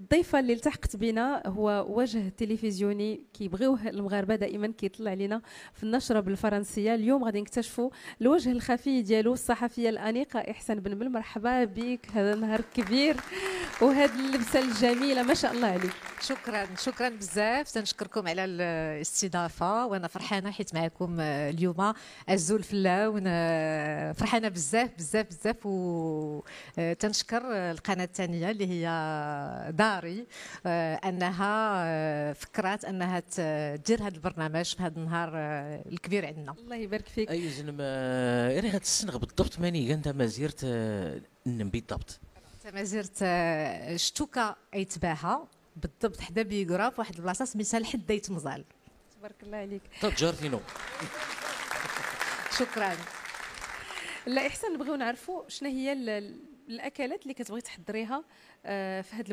الضيفة اللي التحقت بنا هو وجه تلفزيوني كيبغيوه المغاربة دائما كيطلع علينا في النشرة بالفرنسية. اليوم غادي نكتشفوا الوجه الخفي ديالو، الصحفية الأنيقة إحسان بن بل. مرحبا بك، هذا نهار كبير وهذه اللبسة الجميلة ما شاء الله عليك. شكرا بزاف، تنشكركم على الاستضافه، وانا فرحانه حيت معكم اليوم الزول في اللون. فرحانه بزاف بزاف بزاف، وتنشكر القناه الثانيه اللي هي داري انها فكرات انها تدير هذا البرنامج في هذا النهار الكبير عندنا. الله يبارك فيك. اي زلمه راه غتسنغ بالضبط ماني انت ما زيرت نم بالضبط. ما زرت شتوكا ايتباها بالضبط حدا بيغرا في واحد البلاصه سميتها الحديت مزال. تبارك الله عليك. تجارتينو. شكرا. لا إحسان، نبغيو نعرفوا شنو هي الأكلات اللي كتبغي تحضريها في هذا